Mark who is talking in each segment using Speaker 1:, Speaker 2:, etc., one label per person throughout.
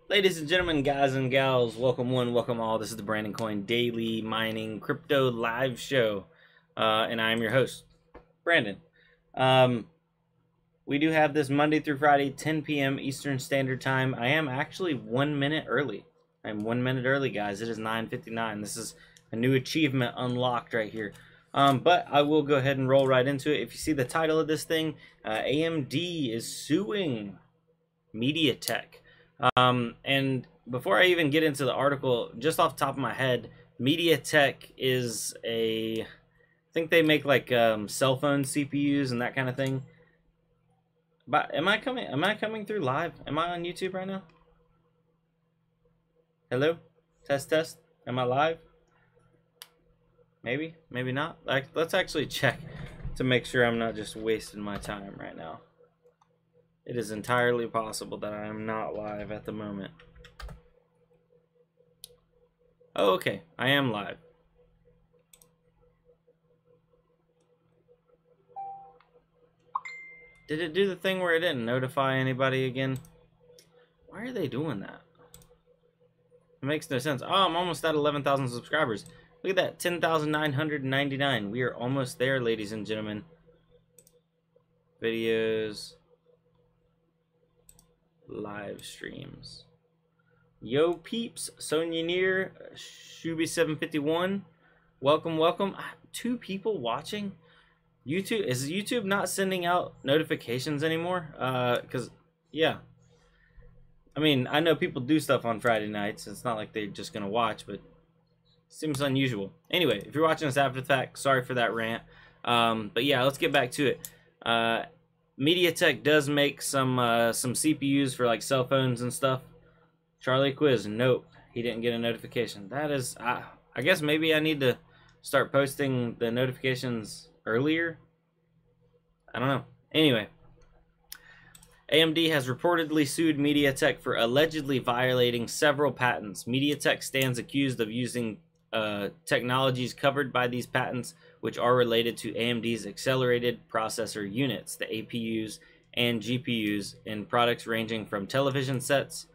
Speaker 1: Ladies and gentlemen, guys and gals, welcome one, welcome all. This is the Brandoncoin Daily Mining Crypto Live Show, and I am your host, Brandon. We do have this Monday through Friday, 10 p.m. Eastern Standard Time. I am actually 1 minute early. I'm 1 minute early, guys. It is 9:59. This is a new achievement unlocked right here. But I will go ahead and roll right into it. If you see the title of this thing, AMD is suing Mediatek. And before I even get into the article, just off the top of my head, Mediatek is I think they make like cell phone CPUs and that kind of thing. But am I coming through live? Am I on YouTube right now? Hello? Test, test. Am I live? Maybe, maybe not. Let's actually check to make sure I'm not just wasting my time right now. It is entirely possible that I am not live at the moment. Oh, okay. I am live. Did it do the thing where it didn't notify anybody again? Why are they doing that? It makes no sense. Oh, I'm almost at 11,000 subscribers. Look at that. 10,999. We are almost there, ladies and gentlemen. Videos. Live streams. Yo peeps, Sonia Near, Shuby751, welcome, welcome. 2 people watching. YouTube, is YouTube not sending out notifications anymore? Because yeah, I mean, I know people do stuff on Friday nights. It's not like they're just gonna watch, but it seems unusual. Anyway, if you're watching this after the fact, sorry for that rant. But yeah, let's get back to it. Mediatek does make some CPUs for like cell phones and stuff. Charlie Quiz, nope, he didn't get a notification. That is, I guess maybe I need to start posting the notifications earlier. I don't know. Anyway, AMD has reportedly sued Mediatek for allegedly violating several patents. Mediatek stands accused of using technologies covered by these patents, which are related to AMD's accelerated processor units, the APUs and GPUs, in products ranging from television sets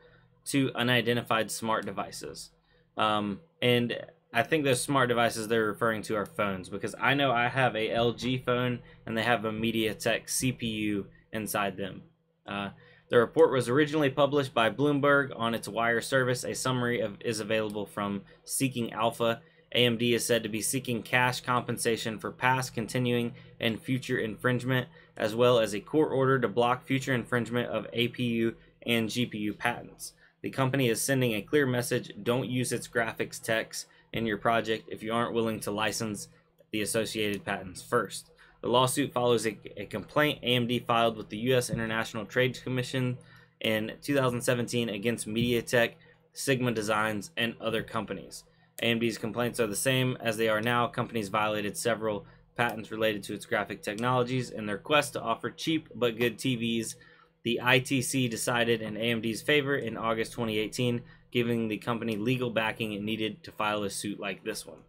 Speaker 1: to unidentified smart devices. And I think those smart devices they're referring to are phones, because I know I have a LG phone and they have a Mediatek CPU inside them. The report was originally published by Bloomberg on its wire service. A summary is available from Seeking Alpha. AMD is said to be seeking cash compensation for past, continuing, and future infringement, as well as a court order to block future infringement of APU and GPU patents. The company is sending a clear message: don't use its graphics techs in your project if you aren't willing to license the associated patents first. The lawsuit follows a complaint AMD filed with the U.S. International Trade Commission in 2017 against Mediatek, Sigma Designs, and other companies. AMD's complaints are the same as they are now. Companies violated several patents related to its graphic technologies in their quest to offer cheap but good TVs. The ITC decided in AMD's favor in August 2018, giving the company legal backing it needed to file a suit like this one.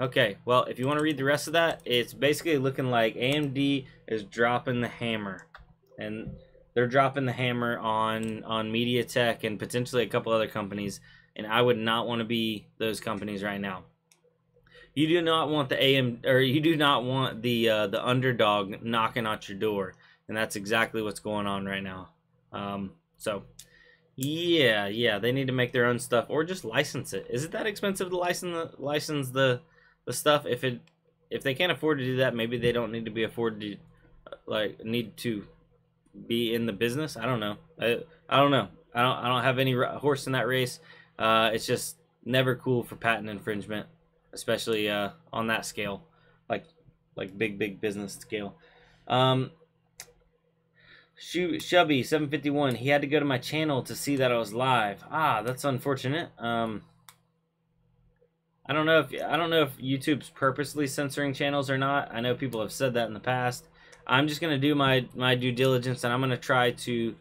Speaker 1: Okay, well, if you want to read the rest of that, it's basically looking like AMD is dropping the hammer. And they're dropping the hammer on Mediatek and potentially a couple other companies. And I would not want to be those companies right now. You do not want you do not want the underdog knocking at your door. And that's exactly what's going on right now. So yeah, they need to make their own stuff or just license it. Is it that expensive to license the stuff? If they can't afford to do that, maybe they don't need to be need to be in the business. I don't know. I don't know. I don't have any horse in that race. It's just never cool for patent infringement, especially on that scale, like big business scale. Shubby751, he had to go to my channel to see that I was live. That's unfortunate. I don't know if YouTube's purposely censoring channels or not. I know people have said that in the past. I'm just gonna do my due diligence, and I'm gonna try to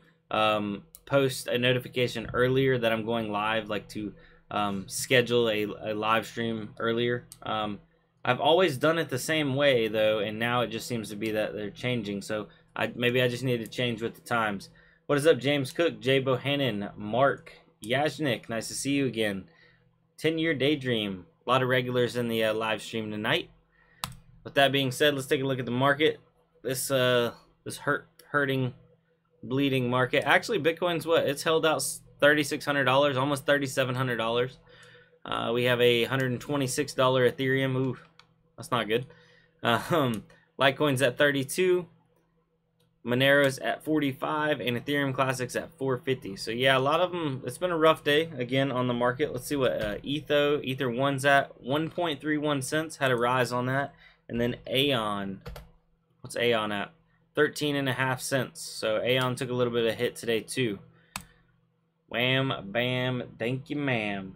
Speaker 1: post a notification earlier that I'm going live, like to schedule a live stream earlier. I've always done it the same way though, and now it just seems to be that they're changing. So maybe I just need to change with the times. What is up, James Cook, Jay Bohannon, Mark Yajnik? Nice to see you again. 10-year daydream. A lot of regulars in the live stream tonight. With that being said, let's take a look at the market. This hurting, bleeding market. Actually, Bitcoin's what? It's held out $3,600, almost $3,700. We have a $126 Ethereum. Ooh, that's not good. Litecoin's at 32. Monero's at 45, and Ethereum Classics at 450. So yeah, a lot of them. It's been a rough day again on the market. Let's see what Ether 1's at 1.31 cents. Had a rise on that, and then Aeon. What's Aeon at? 13.5 cents. So Aeon took a little bit of a hit today too. Wham, bam, thank you, ma'am.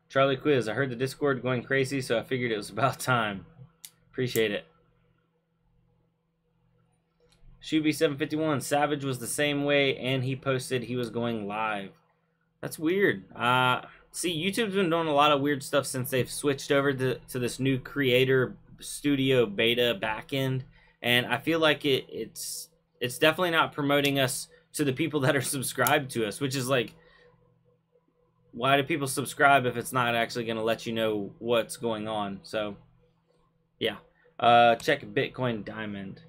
Speaker 1: Charlie Quiz. I heard the Discord going crazy, so I figured it was about time. Appreciate it. Shuby751, Savage was the same way, and he posted he was going live. That's weird. See, YouTube's been doing a lot of weird stuff since they've switched over to this new Creator Studio beta backend, and I feel like it's definitely not promoting us to the people that are subscribed to us, which is like, why do people subscribe if it's not actually going to let you know what's going on? So, yeah. Check Bitcoin Diamond.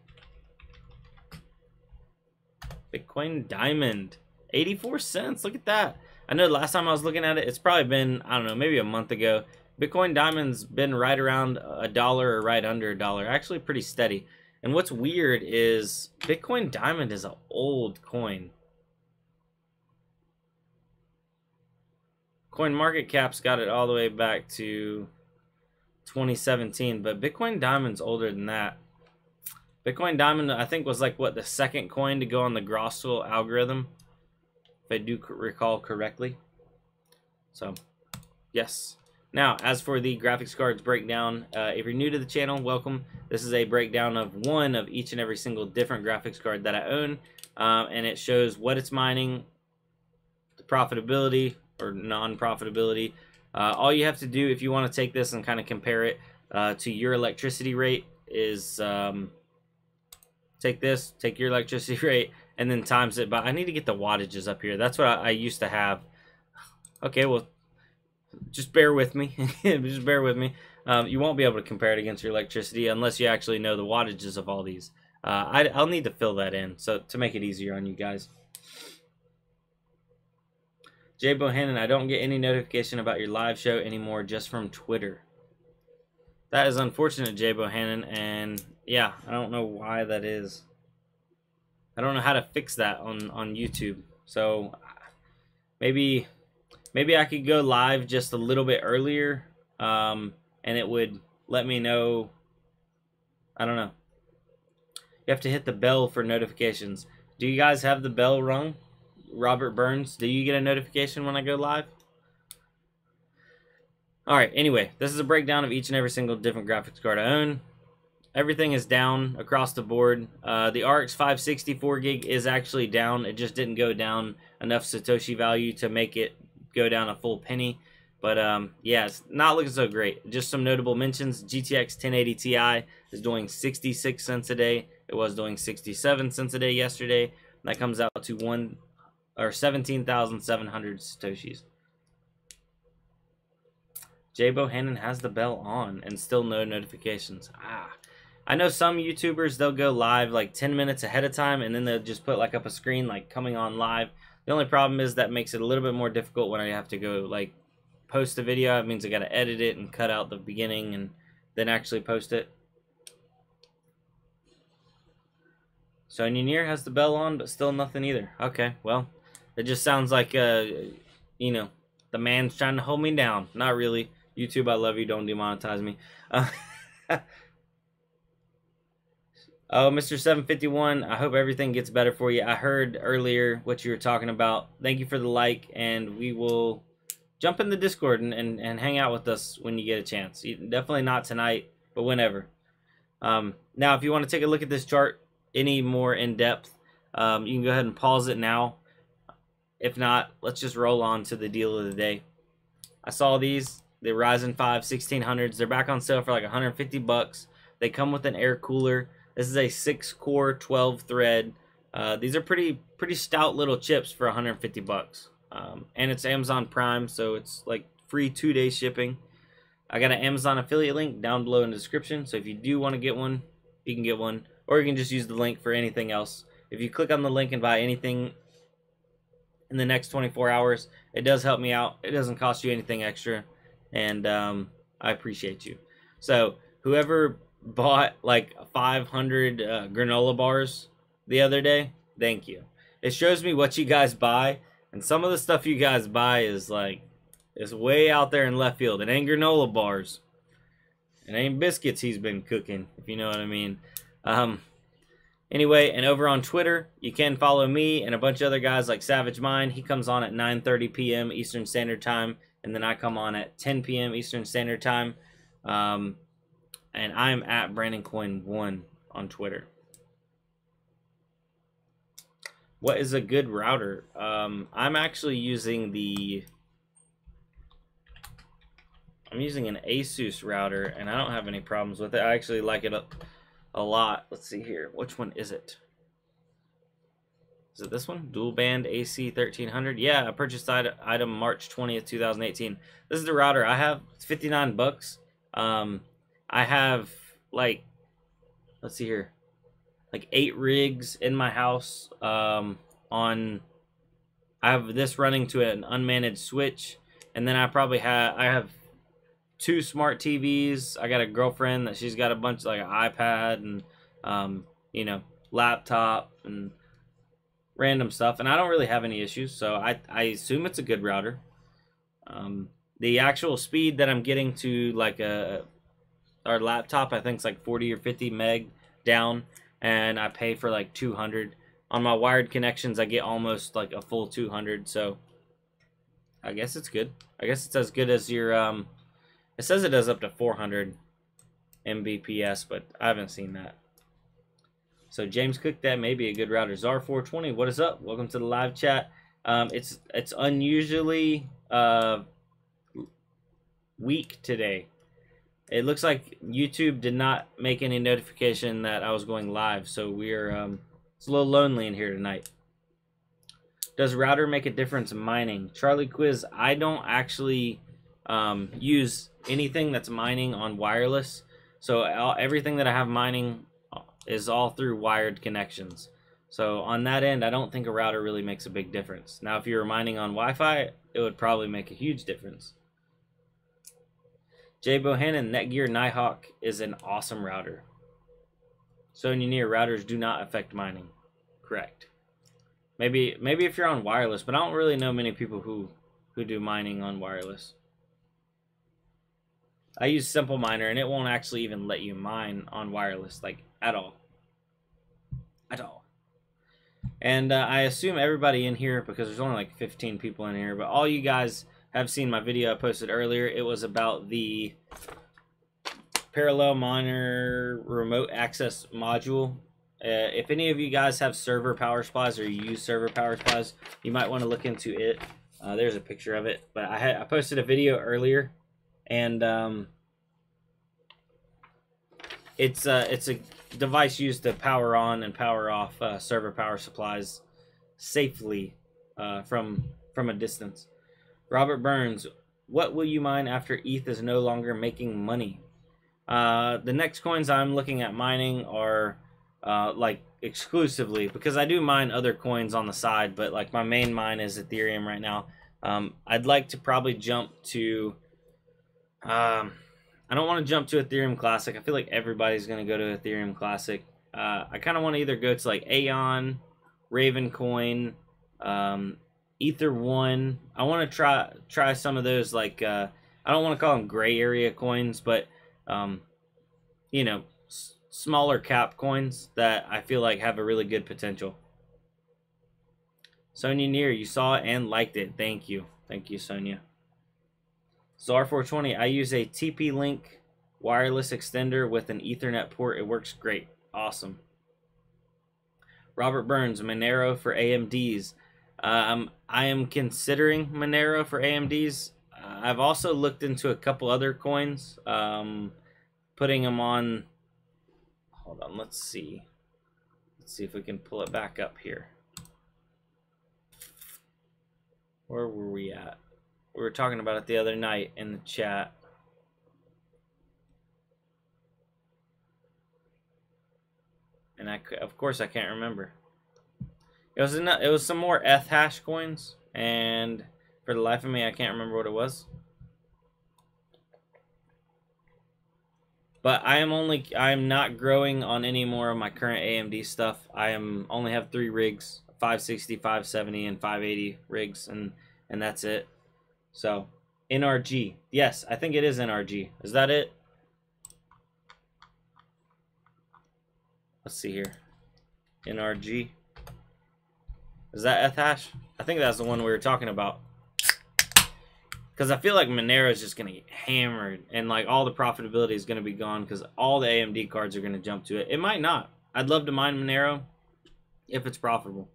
Speaker 1: Bitcoin Diamond, 84 cents. Look at that. I know the last time I was looking at it, it's probably been, I don't know, maybe a month ago. Bitcoin Diamond's been right around $1 or right under $1. Actually pretty steady. And what's weird is Bitcoin Diamond is an old coin. CoinMarketCap's got it all the way back to 2017, but Bitcoin Diamond's older than that. Bitcoin Diamond, I think, was like, what, the second coin to go on the Grossel algorithm, if I do recall correctly. So, yes. Now, as for the graphics cards breakdown, if you're new to the channel, welcome. This is a breakdown of one of each and every single different graphics card that I own, and it shows what it's mining, the profitability or non-profitability. All you have to do if you want to take this and kind of compare it to your electricity rate is... take this, take your electricity rate, and then times it by... I need to get the wattages up here. That's what I used to have. Okay, well, just bear with me. Just bear with me. You won't be able to compare it against your electricity unless you actually know the wattages of all these. I'll need to fill that in so to make it easier on you guys. Jay Bohannon, I don't get any notification about your live show anymore, just from Twitter. That is unfortunate, Jay Bohannon, and yeah, I don't know why that is. I don't know how to fix that on YouTube. So maybe I could go live just a little bit earlier, and it would let me know. I don't know. You have to hit the bell for notifications. Do you guys have the bell rung? Robert Burns, do you get a notification when I go live? Alright, anyway, this is a breakdown of each and every single different graphics card I own. Everything is down across the board. The RX 564 gig is actually down. It just didn't go down enough Satoshi value to make it go down a full penny. But yeah, it's not looking so great. Just some notable mentions. GTX 1080 Ti is doing 66 cents a day. It was doing 67 cents a day yesterday. That comes out to 17,700 Satoshis. Jay Bohannon has the bell on and still no notifications. I know some YouTubers, they'll go live like 10 minutes ahead of time and then they'll just put like up a screen like coming on live. The only problem is that makes it a little bit more difficult when I have to go like post a video. It means I got to edit it and cut out the beginning and then actually post it. So Nunir has the bell on but still nothing either. Okay, well, it just sounds like, you know, the man's trying to hold me down. Not really. YouTube, I love you. Don't demonetize me. Oh, Mr. 751, I hope everything gets better for you. I heard earlier what you were talking about. Thank you for the like, and we will jump in the Discord and hang out with us when you get a chance. Definitely not tonight, but whenever. Now, if you want to take a look at this chart any more in depth, you can go ahead and pause it now. If not, let's just roll on to the deal of the day. I saw these. The Ryzen 5 1600s. They're back on sale for like 150 bucks. They come with an air cooler. This is a 6-core, 12-thread These are pretty stout little chips for 150 bucks. And it's Amazon Prime, so it's like free 2-day shipping. I got an Amazon affiliate link down below in the description, so if you do want to get one, you can get one, or you can just use the link for anything else. If you click on the link and buy anything in the next 24 hours, it does help me out. It doesn't cost you anything extra, and I appreciate you. So whoever bought like 500 granola bars the other day, thank you. It shows me what you guys buy, and some of the stuff you guys buy is like, it's way out there in left field. It ain't granola bars. It ain't biscuits he's been cooking, if you know what I mean. Anyway, and over on Twitter, you can follow me and a bunch of other guys like Savage Mind. He comes on at 9:30 p.m. Eastern Standard Time, and then I come on at 10 p.m. Eastern Standard Time. And I'm at Brandoncoin1 on Twitter. What is a good router? I'm actually using I'm using an Asus router, and I don't have any problems with it. I actually like it a lot. Let's see here. Which one is it? Is it this one? Dual band AC 1300? Yeah, I purchased item March 20th, 2018. This is the router I have. It's 59 bucks. I have like, let's see here, like 8 rigs in my house. I have this running to an unmanaged switch, and then I have 2 smart TVs. I got a girlfriend that she's got a bunch, like an iPad and you know, laptop and random stuff, and I don't really have any issues, so I assume it's a good router. The actual speed that I'm getting to like our laptop, I think it's like 40 or 50 meg down, and I pay for like 200. On my wired connections, I get almost like a full 200, so I guess it's good. I guess it's as good as your it says it does up to 400 Mbps, but I haven't seen that. So James Cook, that may be a good router. Czar420, what is up? Welcome to the live chat. It's unusually weak today. It looks like YouTube did not make any notification that I was going live, so we're it's a little lonely in here tonight. Does router make a difference in mining? Charlie Quiz, I don't actually use anything that's mining on wireless, so everything that I have mining is all through wired connections. So on that end, I don't think a router really makes a big difference. Now, if you were mining on Wi-Fi, it would probably make a huge difference. Jay Bohannon, Netgear Nighthawk is an awesome router. Sony Near routers do not affect mining. Correct. Maybe if you're on wireless, but I don't really know many people who do mining on wireless. I use Simple Miner, and it won't actually even let you mine on wireless, like, at all. At all. And I assume everybody in here, because there's only like 15 people in here, but all you guys have seen my video I posted earlier. It was about the Parallel Miner remote access module. If any of you guys have server power supplies or you use server power supplies, you might want to look into it. There's a picture of it, but I posted a video earlier, and it's a device used to power on and power off server power supplies safely from a distance. Robert Burns, what will you mine after ETH is no longer making money? The next coins I'm looking at mining are like exclusively, because I do mine other coins on the side, but like my main mine is Ethereum right now. I'd like to probably jump to I don't want to jump to Ethereum Classic. I feel like everybody's going to go to Ethereum Classic. I kind of want to either go to like Aeon, Ravencoin, Ether One. I want to try some of those, like I don't want to call them gray area coins, but you know, smaller cap coins that I feel like have a really good potential. Sonia Near, you saw it and liked it. Thank you, Sonia. Czar420, I use a TP-Link wireless extender with an Ethernet port. It works great. Awesome. Robert Burns, Monero for AMDs. I am considering Monero for AMDs. I've also looked into a couple other coins, putting them on. Hold on, let's see Let's see if we can pull it back up here. Where were we at? We were talking about it the other night in the chat. And of course I can't remember. It was some more hash coins, and for the life of me I can't remember what it was. But I am not growing on any more of my current AMD stuff. I only have 3 rigs, 560, 570, and 580 rigs, and that's it. So NRG. Yes, I think it is NRG. Is that it? Let's see here. NRG. Is that hash? I think that's the one we were talking about. Because I feel like Monero is just going to get hammered, and like all the profitability is going to be gone because all the AMD cards are going to jump to it. It might not. I'd love to mine Monero if it's profitable.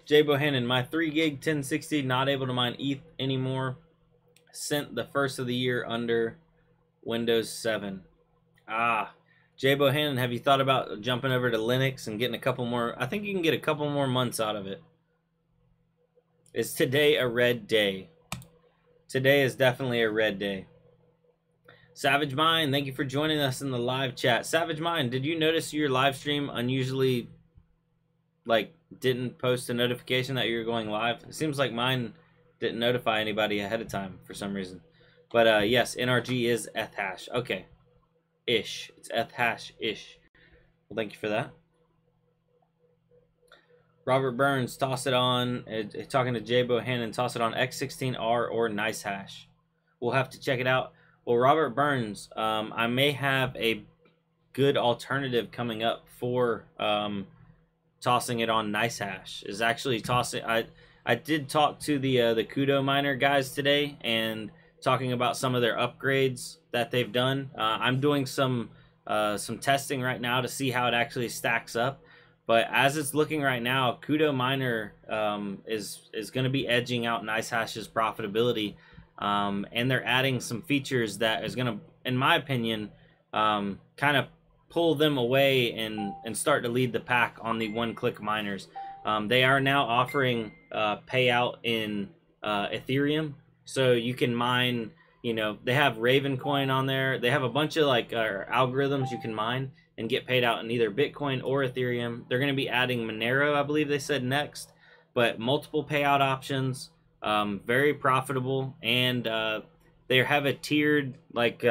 Speaker 1: Jay Bohannon, my 3 gig 1060 not able to mine ETH anymore. Sent the first of the year under Windows 7. Jay Bohannon, have you thought about jumping over to Linux and getting a couple more? I think you can get a couple more months out of it. Is today a red day? Today is definitely a red day. Savage Mind, thank you for joining us in the live chat. Savage Mind, did you notice your live stream unusually, like, didn't post a notification that you were going live? It seems like mine didn't notify anybody ahead of time for some reason. But yes, NRG is hash. Okay. Ish. It's hash-ish. Well, thank you for that. Robert Burns, toss it on. Talking to Jay Bohannon, toss it on X16R or NiceHash. We'll have to check it out. Well, Robert Burns, I may have a good alternative coming up for tossing it on NiceHash. Is actually tossing. I did talk to the Kudo miner guys today and talking about some of their upgrades that they've done. I'm doing some testing right now to see how it actually stacks up. But as it's looking right now, Kudo Miner is going to be edging out NiceHash's profitability, and they're adding some features that is going to, in my opinion, kind of pull them away and start to lead the pack on the one-click miners. They are now offering payout in Ethereum, so you can mine. You know, they have Ravencoin on there. They have a bunch of like algorithms you can mine and get paid out in either Bitcoin or Ethereum. They're going to be adding Monero, I believe they said next, but multiple payout options, very profitable, and they have a tiered like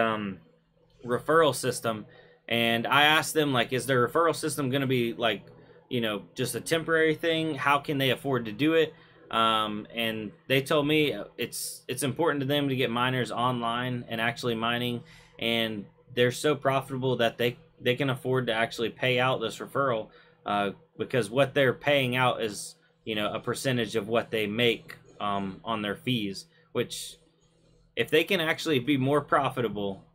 Speaker 1: referral system. And I asked them, like, is their referral system going to be like, you know, just a temporary thing? How can they afford to do it? And they told me it's important to them to get miners online and actually mining, and they're so profitable that they can afford to actually pay out this referral, because what they're paying out is, you know, a percentage of what they make on their fees, which if they can actually be more profitable,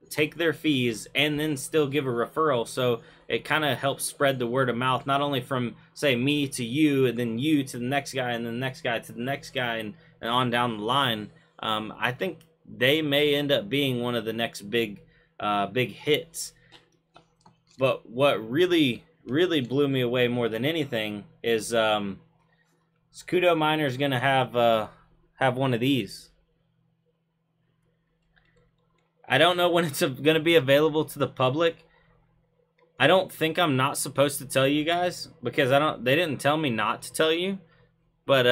Speaker 1: take their fees and then still give a referral, so it kind of helps spread the word of mouth, not only from, say, me to you, and then you to the next guy, and then the next guy to the next guy, and on down the line. I think they may end up being one of the next big hits. But what really blew me away more than anything is Kudo Miner is going to have one of these. I don't know when it's going to be available to the public. I don't think I'm not supposed to tell you guys, because they didn't tell me not to tell you. But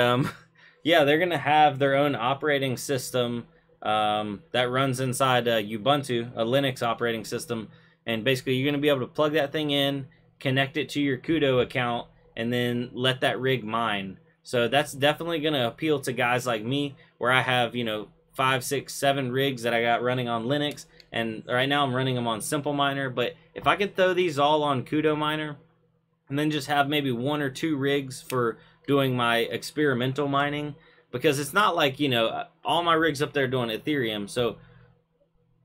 Speaker 1: yeah, they're going to have their own operating system that runs inside Ubuntu, a Linux operating system. And basically you're going to be able to plug that thing in, connect it to your Kudo account, and then let that rig mine. So that's definitely going to appeal to guys like me, where I have, you know, 5, 6, 7 rigs that I got running on Linux, and right now I'm running them on Simple Miner. But if I could throw these all on Kudo Miner and then just have maybe 1 or 2 rigs for doing my experimental mining, because it's not like, you know, all my rigs up there doing Ethereum, so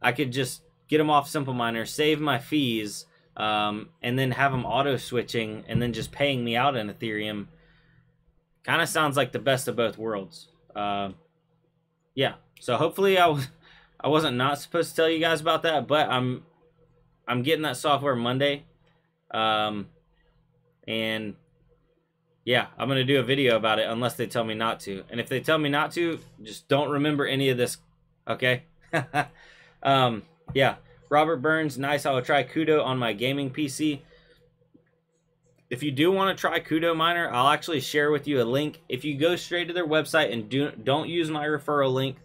Speaker 1: I could just get them off Simple Miner, save my fees, and then have them auto switching and then just paying me out in Ethereum. Kind of sounds like the best of both worlds. Yeah, so hopefully I wasn't not supposed to tell you guys about that, but I'm getting that software Monday. And yeah, I'm going to do a video about it unless they tell me not to. And if they tell me not to, just don't remember any of this, okay? Yeah, Robert Burns, nice. I will try Kudo on my gaming PC. If you do want to try Kudo Miner, I'll actually share with you a link. If you go straight to their website and don't use my referral link,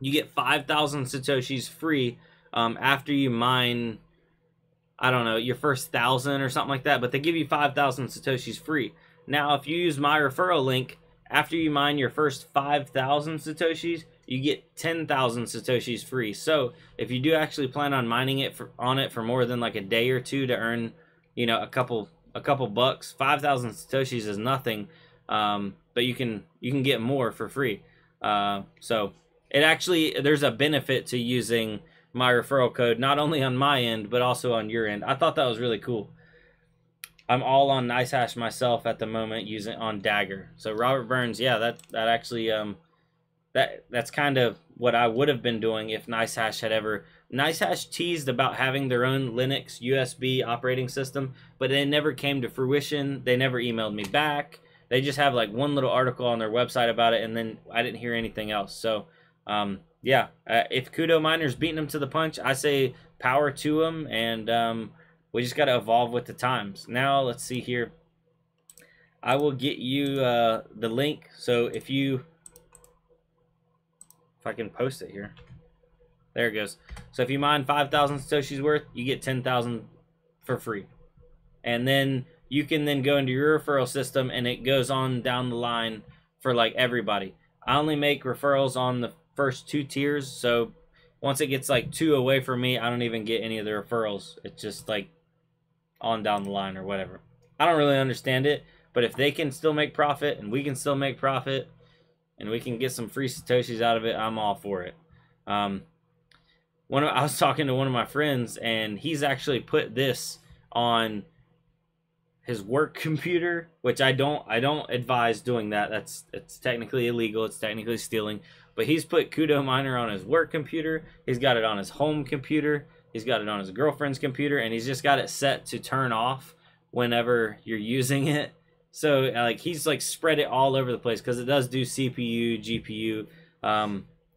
Speaker 1: you get 5,000 Satoshis free after you mine, I don't know, your first 1,000 or something like that. But they give you 5,000 Satoshis free. Now, if you use my referral link, after you mine your first 5,000 Satoshis, you get 10,000 Satoshis free. So if you do actually plan on mining it for more than like a day or two to earn, you know, a couple bucks, 5,000 Satoshis is nothing, but you can get more for free. So it actually, there's a benefit to using my referral code, not only on my end, but also on your end. I thought that was really cool. I'm all on NiceHash myself at the moment, using on Dagger. So Robert Burns, yeah, that actually that's kind of what I would have been doing if NiceHash had ever. NiceHash teased about having their own Linux USB operating system, but it never came to fruition. They never emailed me back. They just have like one little article on their website about it, and then I didn't hear anything else. So yeah, if Kudo Miner's beating them to the punch, I say power to them, and we just got to evolve with the times. Now, let's see here. I will get you the link. So if I can post it here. There it goes. So if you mine 5,000 Satoshis worth, you get 10,000 for free. And then you can then go into your referral system, and it goes on down the line for like everybody. I only make referrals on the first 2 tiers. So once it gets like 2 away from me, I don't even get any of the referrals. It's just like on down the line or whatever. I don't really understand it, but if they can still make profit and we can still make profit and we can get some free Satoshis out of it, I'm all for it. I was talking to one of my friends, and he's actually put this on his work computer, which I don't advise doing that. It's technically illegal. It's technically stealing. But he's put Kudo Miner on his work computer. He's got it on his home computer. He's got it on his girlfriend's computer, and he's just got it set to turn off whenever you're using it. So like he's like spread it all over the place because it does do CPU, GPU.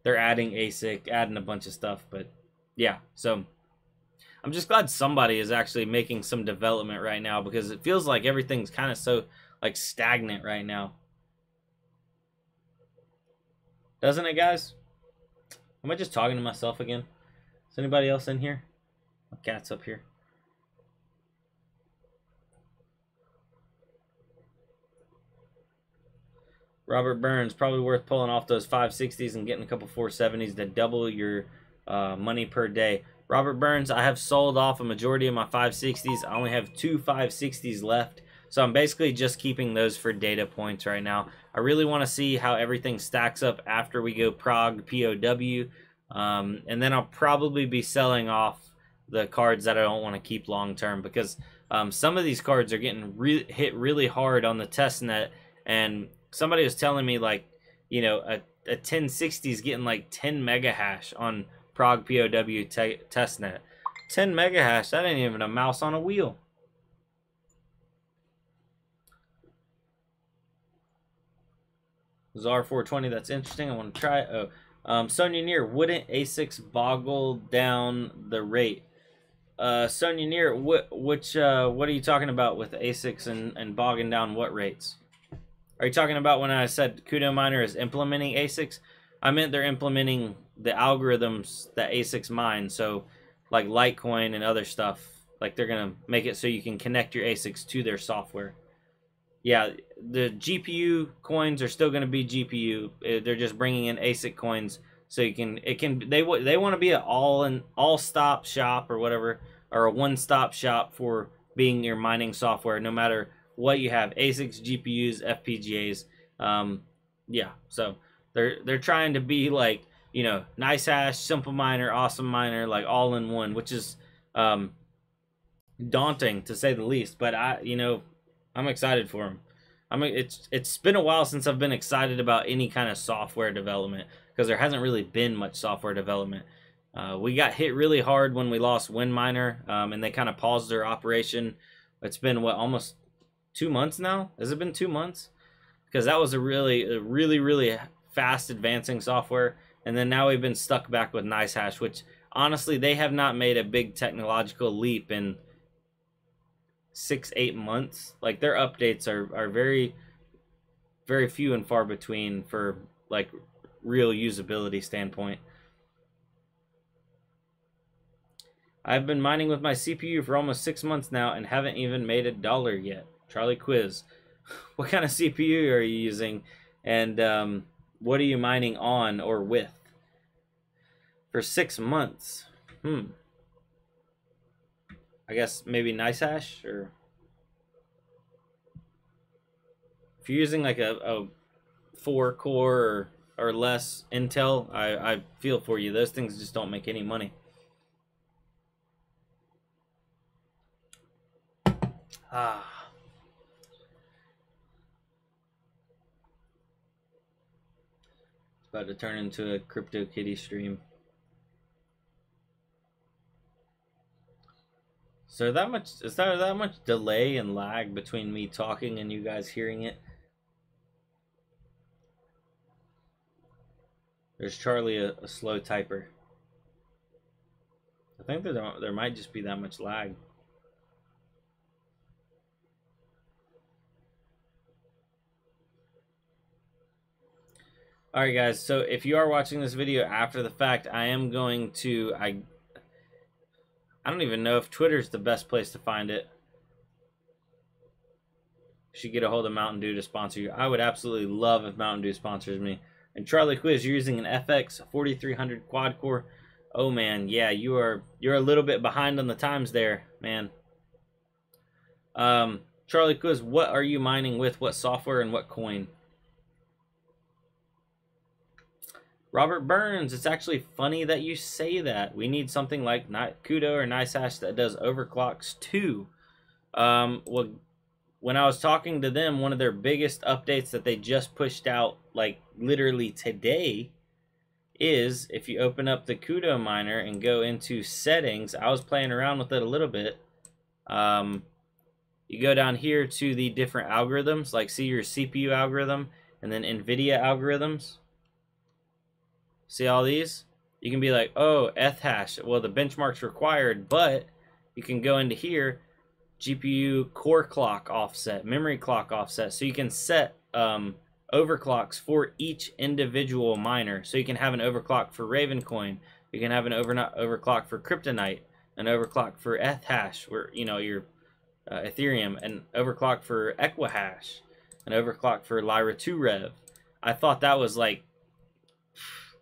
Speaker 1: They're adding ASIC, adding a bunch of stuff, but yeah. So I'm just glad somebody is actually making some development right now, because it feels like everything's kind of so like stagnant right now. Doesn't it, guys? Am I just talking to myself again? Is anybody else in here? My cat's up here. Robert Burns, probably worth pulling off those 560s and getting a couple 470s to double your money per day. Robert Burns, I have sold off a majority of my 560s. I only have 2 560s left. So I'm basically just keeping those for data points right now. I really want to see how everything stacks up after we go prog POW. And then I'll probably be selling off the cards that I don't want to keep long term, because some of these cards are getting hit really hard on the test net. And somebody was telling me, like, you know, a 1060 is getting like 10 mega hash on prog POW test net. 10 mega hash, that ain't even a mouse on a wheel. ZAR 420, that's interesting. I want to try it. Oh, Sonia Near, wouldn't ASICs boggle down the rate? Sonia Near, what are you talking about with ASICs and bogging down what rates? Are you talking about when I said Kudo Miner is implementing ASICs? I meant they're implementing the algorithms that ASICs mine. So like Litecoin and other stuff, like they're going to make it so you can connect your ASICs to their software. Yeah, the GPU coins are still going to be GPU. They're just bringing in ASIC coins, so they want to be an all-stop shop or whatever, or a one-stop shop for being your mining software, no matter what you have, ASICs, GPUs, FPGAs. Yeah, so they're trying to be like, you know, NiceHash, Simple Miner, Awesome Miner, like all in one, which is daunting to say the least. But I'm excited for them. It's been a while since I've been excited about any kind of software development, because there hasn't really been much software development. We got hit really hard when we lost WindMiner, and they kind of paused their operation. It's been, what, almost 2 months now? Has it been 2 months? Because that was a really fast advancing software. And then now we've been stuck back with NiceHash, which honestly, they have not made a big technological leap in 6-8 months. Like, their updates are very few and far between for like real usability standpoint. I've been mining with my CPU for almost 6 months now and haven't even made $1 yet. Charlie Quiz. What kind of CPU are you using? And what are you mining on or with? For 6 months. I guess maybe NiceHash, or if you're using like a 4-core or less Intel, I feel for you. Those things just don't make any money. It's about to turn into a CryptoKitty stream. So is there that much delay and lag between me talking and you guys hearing it? There's Charlie, a slow typer. I think there might just be that much lag. Alright guys, so if you are watching this video after the fact, I am going to, I don't even know if Twitter's the best place to find it. You should get a hold of Mountain Dew to sponsor you. I would absolutely love if Mountain Dew sponsors me. And Charlie Quiz, you're using an FX 4300 quad core. Oh man, yeah, you're a little bit behind on the times there, man. Charlie Quiz, what are you mining with? What software and what coin? Robert Burns, it's actually funny that you say that. We need something like Kudo or NiceHash that does overclocks too. Well, when I was talking to them, one of their biggest updates that they just pushed out, like literally today, is if you open up the Kudo miner and go into settings. I was playing around with it a little bit. You go down here to the different algorithms, like see your CPU algorithm and then NVIDIA algorithms. See all these? You can be like, oh, hash. Well, the benchmark's required, but you can go into here, GPU core clock offset, memory clock offset. So you can set overclocks for each individual miner. So you can have an overclock for Ravencoin. You can have an overclock for Kryptonite, an overclock for hash, where your Ethereum, an overclock for Equihash, an overclock for Lyra 2 Rev. I thought that was like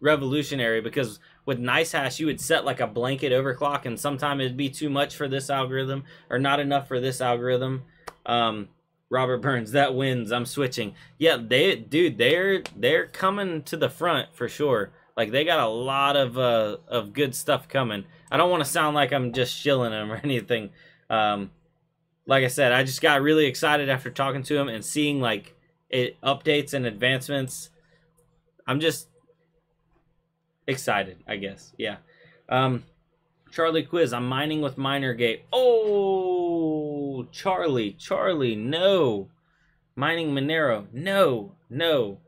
Speaker 1: revolutionary, because with NiceHash you would set like a blanket overclock and sometimes it'd be too much for this algorithm or not enough for this algorithm. Robert Burns, that wins. I'm switching. Yeah, they're coming to the front for sure. Like, they got a lot of good stuff coming. I don't want to sound like I'm just shilling them or anything. Like I said, I just got really excited after talking to him and seeing like updates and advancements. I'm just excited, I guess. Yeah. Charlie Quiz, I'm mining with MinerGate. Oh, Charlie, no. Mining Monero, no.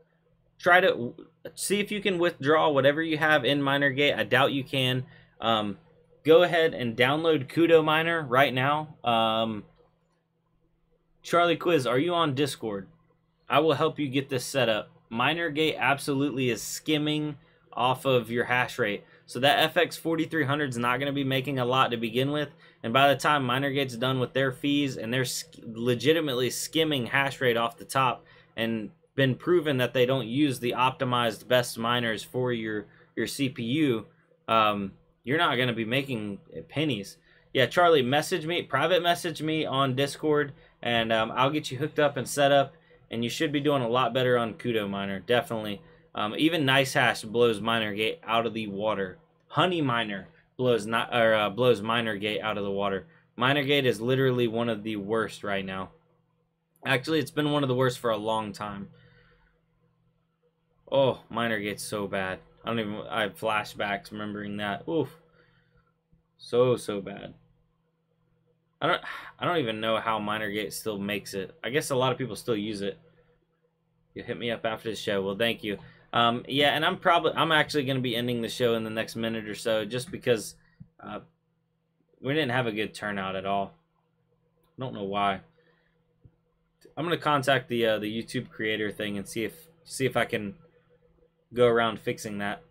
Speaker 1: Try to see if you can withdraw whatever you have in MinerGate. I doubt you can. Go ahead and download Kudo Miner right now. Charlie Quiz, are you on Discord? I will help you get this set up. MinerGate absolutely is skimming off of your hash rate. So that FX 4300 is not going to be making a lot to begin with. And by the time MinerGate's done with their fees, and they're legitimately skimming hash rate off the top, and been proven that they don't use the optimized best miners for your CPU, you're not going to be making pennies. Yeah, Charlie, private message me on Discord, and I'll get you hooked up and set up, and you should be doing a lot better on Kudo Miner, definitely. Even NiceHash blows MinerGate out of the water. Honey Miner blows MinerGate out of the water. MinerGate is literally one of the worst right now. Actually, it's been one of the worst for a long time. Oh, MinerGate's so bad. I have flashbacks remembering that. Oof. So bad. I don't even know how MinerGate still makes it. I guess a lot of people still use it. You hit me up after the show. Well, thank you. Yeah, and I'm actually going to be ending the show in the next minute or so, just because we didn't have a good turnout at all. I don't know why. I'm going to contact the YouTube creator thing and see if I can go around fixing that.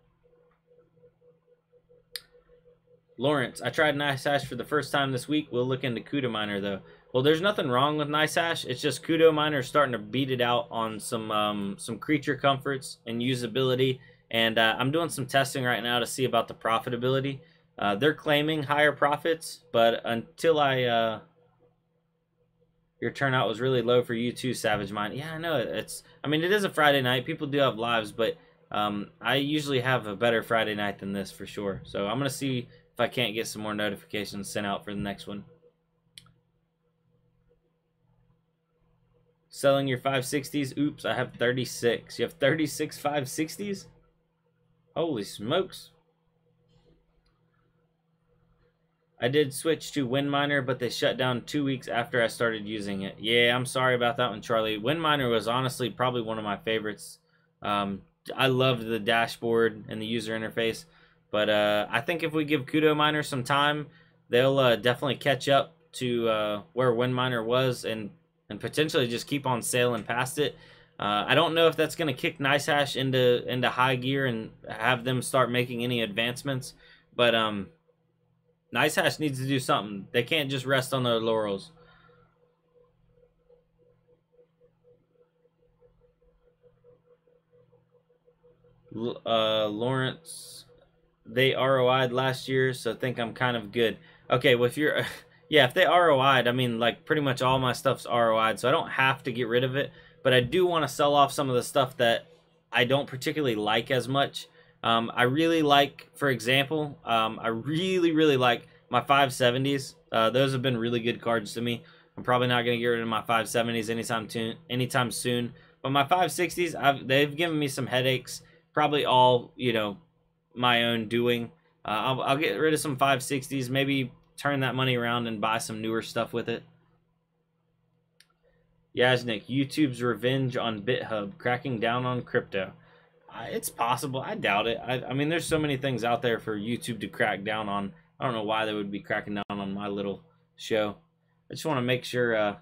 Speaker 1: Lawrence, I tried NiceHash for the first time this week. We'll look into Kudo Miner though. Well, there's nothing wrong with NiceHash. It's just Kudo Miner is starting to beat it out on some creature comforts and usability. And I'm doing some testing right now to see about the profitability. They're claiming higher profits, but until your turnout was really low for you too, Savage Mind. Yeah, I know I mean, it is a Friday night. People do have lives, but I usually have a better Friday night than this for sure. So I'm gonna see if I can't get some more notifications sent out for the next one. Selling your 560s? Oops, I have 36. You have 36 560s? Holy smokes. I did switch to WinMiner, but they shut down 2 weeks after I started using it. Yeah, I'm sorry about that one, Charlie. WinMiner was honestly probably one of my favorites. I loved the dashboard and the user interface. But I think if we give Kudo Miner some time, they'll definitely catch up to where WinMiner was and potentially just keep on sailing past it. I don't know if that's going to kick NiceHash into high gear and have them start making any advancements. But NiceHash needs to do something. They can't just rest on their laurels. Lawrence, they ROI'd last year, so think I'm kind of good. Okay, well, if you're yeah, if they ROI'd, I mean, like, pretty much all my stuff's ROI'd, so I don't have to get rid of it, but I do want to sell off some of the stuff that I don't particularly like as much. I really like, for example, I really like my 570s. Those have been really good cards to me. I'm probably not going to get rid of my 570s anytime soon, but my 560s, they've given me some headaches, probably all, you know, my own doing. I'll get rid of some 560s, maybe turn that money around and buy some newer stuff with it. Yasnik, YouTube's revenge on BitHub, cracking down on crypto. It's possible. I doubt it. I mean, there's so many things out there for YouTube to crack down on. I don't know why they would be cracking down on my little show. I just want to make sure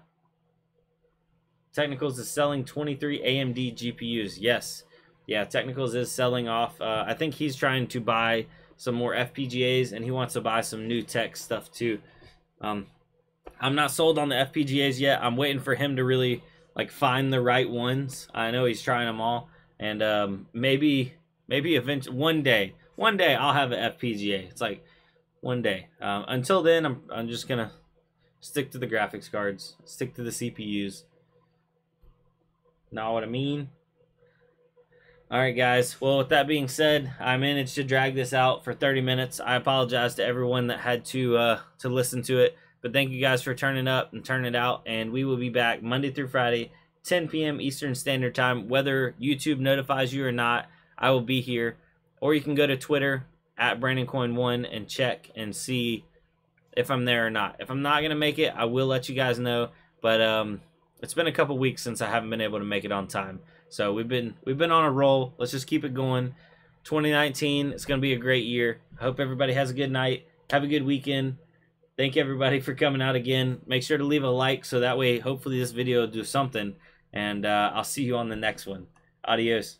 Speaker 1: Technicals is selling 23 AMD GPUs. Yes. Yeah, Technicals is selling off. I think he's trying to buy some more FPGAs, and he wants to buy some new tech stuff too. I'm not sold on the FPGAs yet. I'm waiting for him to really like find the right ones. I know he's trying them all, and maybe eventually one day I'll have an FPGA. It's like one day. Until then, I'm just gonna stick to the graphics cards, stick to the CPUs. Know what I mean? Alright guys, well, with that being said, I managed to drag this out for 30 minutes. I apologize to everyone that had to listen to it, but thank you guys for turning up and turning it out, and we will be back Monday through Friday, 10 p.m. Eastern Standard Time. Whether YouTube notifies you or not, I will be here. Or you can go to Twitter, at Brandoncoin1, and check and see if I'm there or not. If I'm not going to make it, I will let you guys know, but it's been a couple weeks since I haven't been able to make it on time. So we've been on a roll. Let's just keep it going. 2019, it's going to be a great year. I hope everybody has a good night. Have a good weekend. Thank everybody for coming out again. Make sure to leave a like so that way hopefully this video will do something. And I'll see you on the next one. Adios.